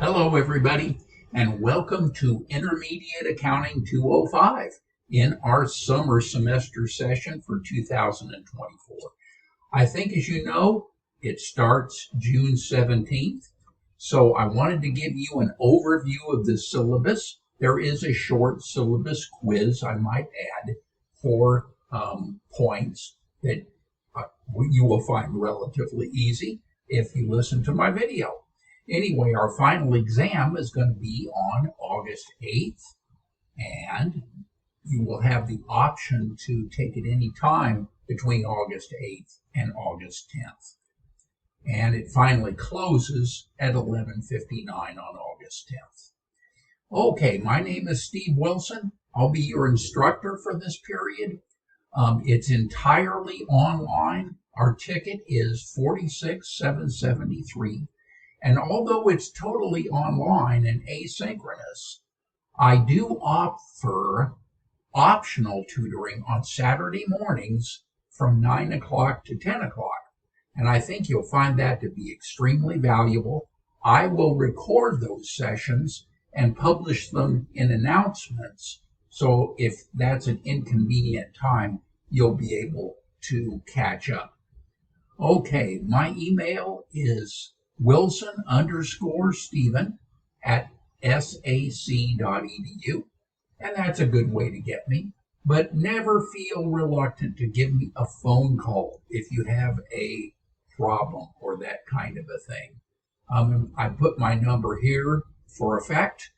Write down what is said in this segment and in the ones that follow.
Hello, everybody, and welcome to Intermediate Accounting 205 in our summer semester session for 2024. I think, as you know, it starts June 17th, so I wanted to give you an overview of the syllabus. There is a short syllabus quiz, I might add, for points that you will find relatively easy if you listen to my video. Anyway, our final exam is going to be on August 8th, and you will have the option to take it any time between August 8th and August 10th. And it finally closes at 11:59 on August 10th. Okay, my name is Steve Wilson. I'll be your instructor for this period. It's entirely online. Our ticket is $46,773. And although it's totally online and asynchronous, I do offer optional tutoring on Saturday mornings from 9 o'clock to 10 o'clock. And I think you'll find that to be extremely valuable. I will record those sessions and publish them in announcements. So if that's an inconvenient time, you'll be able to catch up. Okay, my email is wilson_Stephen@sac.edu, and that's a good way to get me. But never feel reluctant to give me a phone call if you have a problem or that kind of a thing. I put my number here for effect,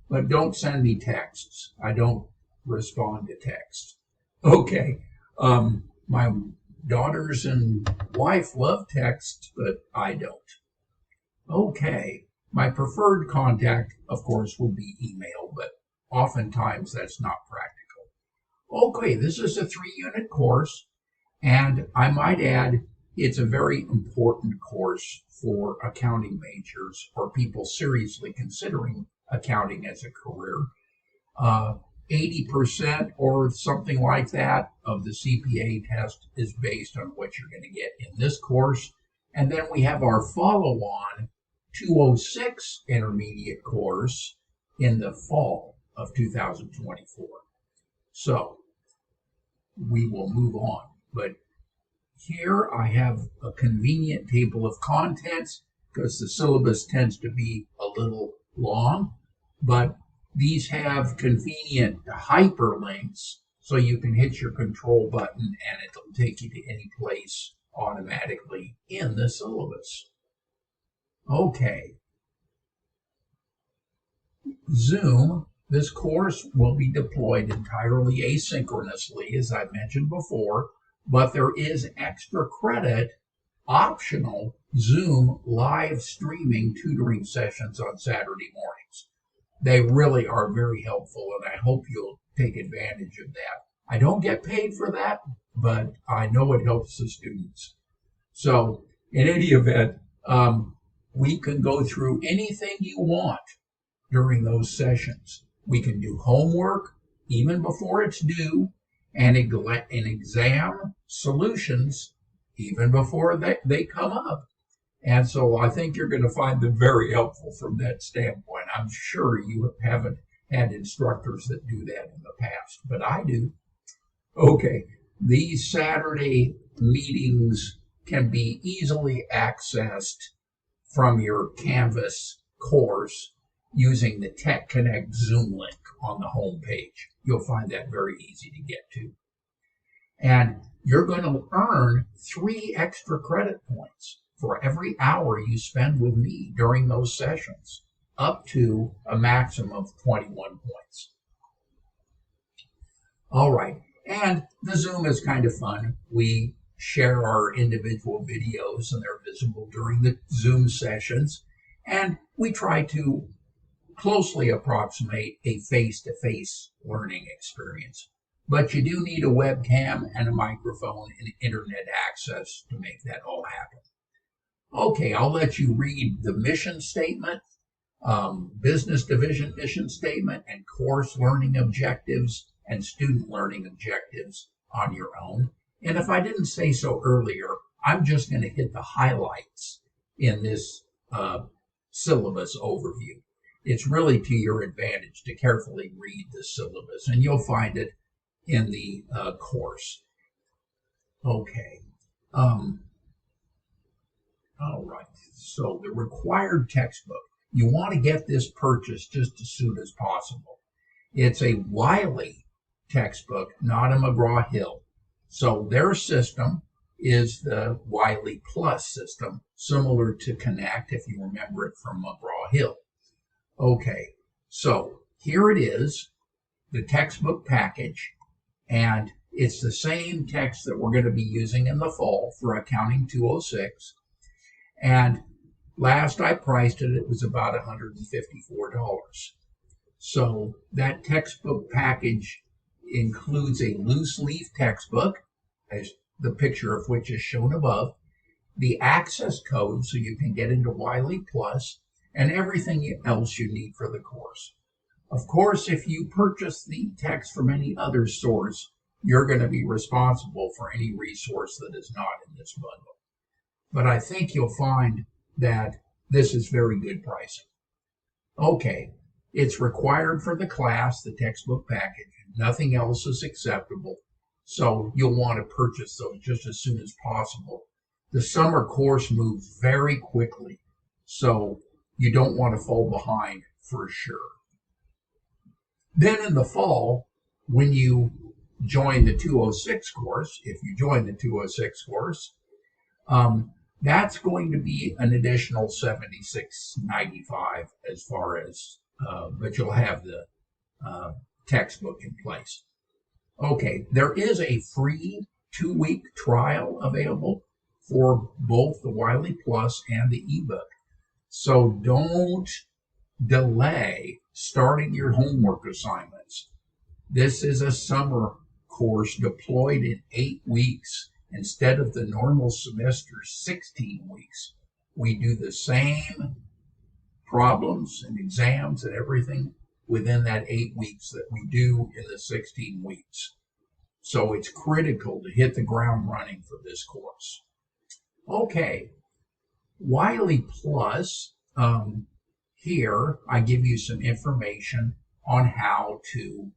but don't send me texts. I don't respond to texts. Okay, my daughters and wife love text, but I don't. Okay, my preferred contact, of course, will be email, but oftentimes that's not practical. Okay, this is a 3-unit course, and I might add, it's a very important course for accounting majors or people seriously considering accounting as a career. 80% or something like that of the CPA test is based on what you're going to get in this course. And then we have our follow-on 206 intermediate course in the fall of 2024. So we will move on. But here I have a convenient table of contents because the syllabus tends to be a little long, but these have convenient hyperlinks so you can hit your control button and it'll take you to any place automatically in the syllabus. Okay. Zoom, this course will be deployed entirely asynchronously, as I mentioned before, but there is extra credit, optional Zoom live streaming tutoring sessions on Saturday mornings. They really are very helpful, and I hope you'll take advantage of that. I don't get paid for that, but I know it helps the students. So in any event, we can go through anything you want during those sessions. We can do homework even before it's due, and exam solutions even before they come up. And so I think you're going to find them very helpful from that standpoint. I'm sure you haven't had instructors that do that in the past, but I do. Okay, these Saturday meetings can be easily accessed from your Canvas course using the Tech Connect Zoom link on the home page. You'll find that very easy to get to. And you're going to earn 3 extra credit points for every hour you spend with me during those sessions, up to a maximum of 21 points. All right, and the Zoom is kind of fun. We share our individual videos, and they're visible during the Zoom sessions, and we try to closely approximate a face-to-face learning experience. But you do need a webcam and a microphone and internet access to make that all happen. Okay, I'll let you read the mission statement, business division mission statement, and course learning objectives and student learning objectives on your own. And if I didn't say so earlier, I'm just going to hit the highlights in this syllabus overview. It's really to your advantage to carefully read the syllabus, and you'll find it in the course. Okay. All right. So the required textbook. You want to get this purchased just as soon as possible. It's a Wiley textbook, not a McGraw-Hill. So their system is the Wiley Plus system, similar to Connect, if you remember it from McGraw-Hill. Okay, so here it is, the textbook package, and it's the same text that we're going to be using in the fall for Accounting 206. And last I priced it, it was about $154. So that textbook package includes a loose leaf textbook, as the picture of which is shown above, the access code so you can get into Wiley Plus, and everything else you need for the course. Of course, if you purchase the text from any other source, you're going to be responsible for any resource that is not in this bundle. But I think you'll find that this is very good pricing. Okay, it's required for the class, the textbook package. Nothing else is acceptable. So you'll want to purchase those just as soon as possible. The summer course moves very quickly, so you don't want to fall behind for sure. Then in the fall, when you join the 206 course, if you join the 206 course, that's going to be an additional $76.95 as far as, but you'll have the textbook in place. Okay, there is a free 2-week trial available for both the Wiley Plus and the ebook. So don't delay starting your homework assignments. This is a summer course deployed in 8 weeks instead of the normal semester's 16 weeks. We do the same problems and exams and everything within that 8 weeks that we do in the 16 weeks. So it's critical to hit the ground running for this course. Okay, Wiley Plus, here I give you some information on how to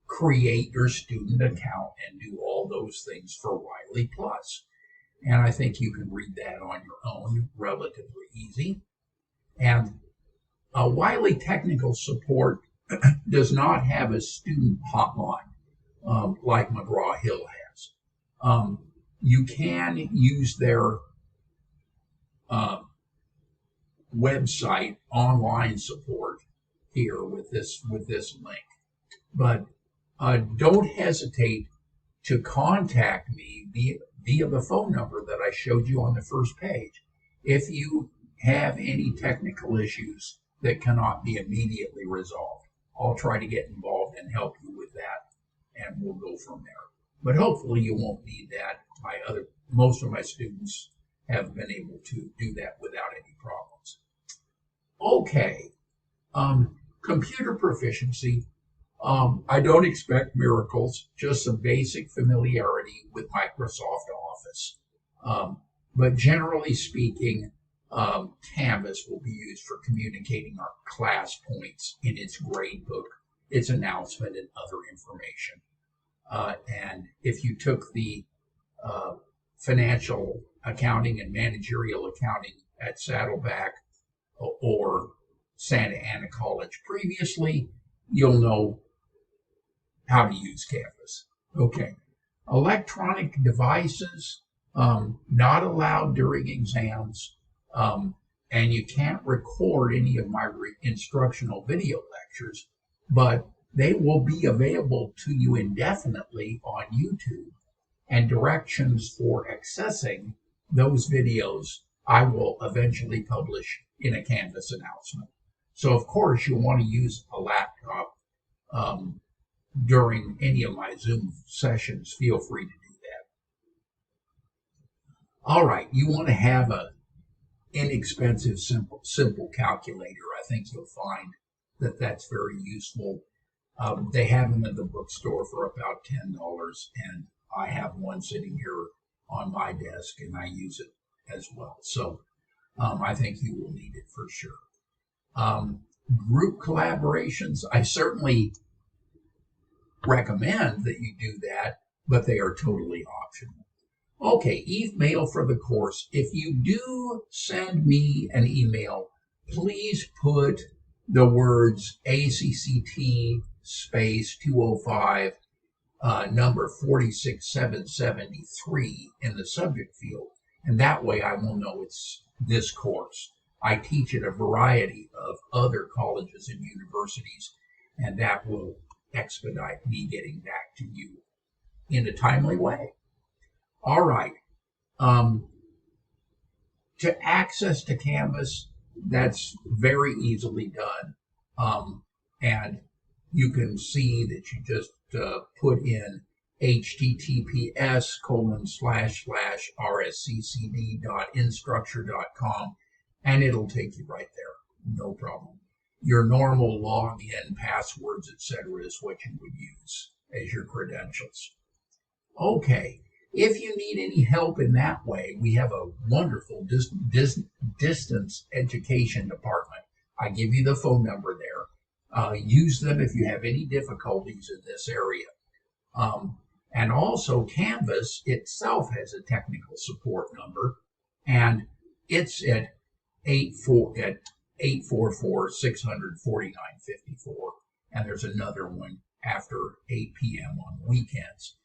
create your student account and do all those things for Wiley Plus. And I think you can read that on your own, relatively easy. And Wiley Technical Support does not have a student hotline like McGraw-Hill has. You can use their website online support here with this link, but don't hesitate to contact me via the phone number that I showed you on the first page if you have any technical issues that cannot be immediately resolved. I'll try to get involved and help you with that, and we'll go from there. But hopefully you won't need that. Most of my students have been able to do that without any problems. Okay, computer proficiency. I don't expect miracles, just some basic familiarity with Microsoft Office. But generally speaking, Canvas will be used for communicating our class points in its grade book, its announcement, and other information. And if you took the financial accounting and managerial accounting at Saddleback or Santa Ana College previously, you'll know how to use Canvas. Okay. Electronic devices, not allowed during exams, and you can't record any of my instructional video lectures, but they will be available to you indefinitely on YouTube, and directions for accessing those videos I will eventually publish in a Canvas announcement. So of course you'll want to use a laptop during any of my Zoom sessions. Feel free to do that. All right, you want to have an inexpensive, simple calculator. I think you'll find that that's very useful. They have them at the bookstore for about $10, and I have one sitting here on my desk, and I use it as well. So I think you will need it for sure. Group collaborations, I certainly recommend that you do that, but they are totally optional. Okay, email for the course. If you do send me an email, please put the words ACCT space 205 number 46773 in the subject field, and that way I will know it's this course. I teach at a variety of other colleges and universities, and that will expedite me getting back to you in a timely way. All right. To access to Canvas, that's very easily done. And you can see that you just put in https://rsccd.instructure.com, and it'll take you right there. No problem. Your normal login, passwords, etc. is what you would use as your credentials. Okay. If you need any help in that way, we have a wonderful distance education department. I give you the phone number there. Use them if you have any difficulties in this area. And also, Canvas itself has a technical support number, and it's at 844-600-4954. And there's another one after 8 p.m. on weekends.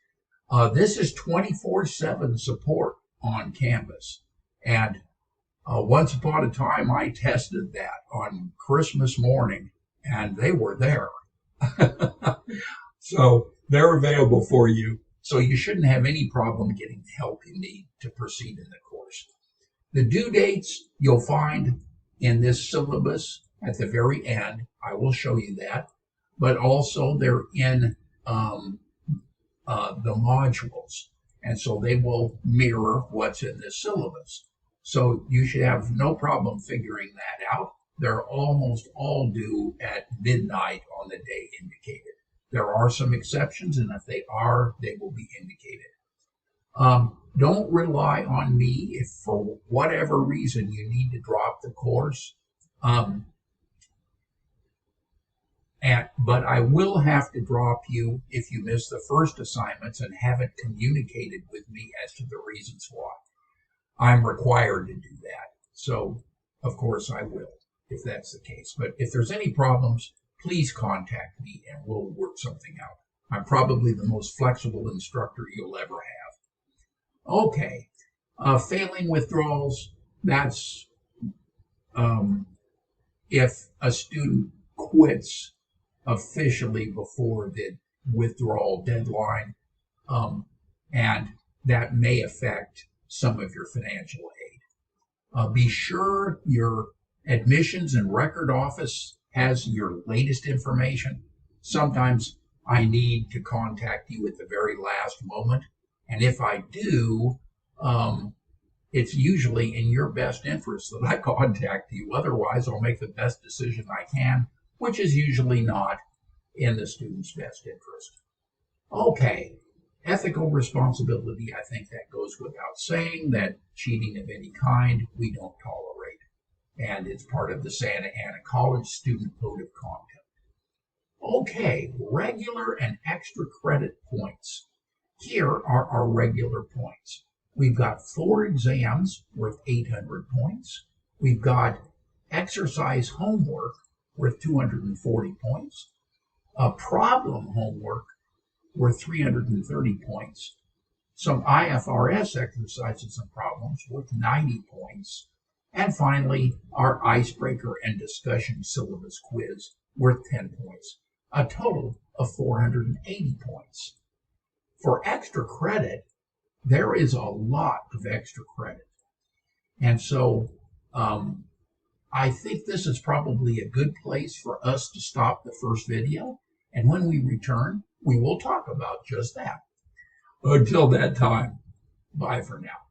This is 24/7 support on Canvas. And once upon a time, I tested that on Christmas morning, and they were there. So they're available for you. So you shouldn't have any problem getting the help you need to proceed in the course. The due dates you'll find in this syllabus at the very end. I will show you that. But also they're in the modules, and so they will mirror what's in this syllabus. So you should have no problem figuring that out. They're almost all due at midnight on the day indicated. There are some exceptions, and if they are, they will be indicated. Don't rely on me if for whatever reason you need to drop the course. But I will have to drop you if you miss the first assignments and haven't communicated with me as to the reasons why. I'm required to do that. So, of course, I will if that's the case. But if there's any problems, please contact me and we'll work something out. I'm probably the most flexible instructor you'll ever have. Okay. Failing withdrawals, that's if a student quits officially before the withdrawal deadline, and that may affect some of your financial aid. Be sure your admissions and record office has your latest information. Sometimes I need to contact you at the very last moment, and if I do, it's usually in your best interest that I contact you. Otherwise, I'll make the best decision I can, which is usually not in the student's best interest. Okay, ethical responsibility, I think that goes without saying, that cheating of any kind we don't tolerate. And it's part of the Santa Ana College Student Code of Conduct. Okay, regular and extra credit points. Here are our regular points. We've got 4 exams worth 800 points. We've got exercise homework worth 240 points. Problem homework worth 330 points. Some IFRS exercises and problems worth 90 points. And finally, our icebreaker and discussion syllabus quiz worth 10 points. A total of 480 points. For extra credit, there is a lot of extra credit. And so I think this is probably a good place for us to stop the first video. And when we return, we will talk about just that. Until that time, bye for now.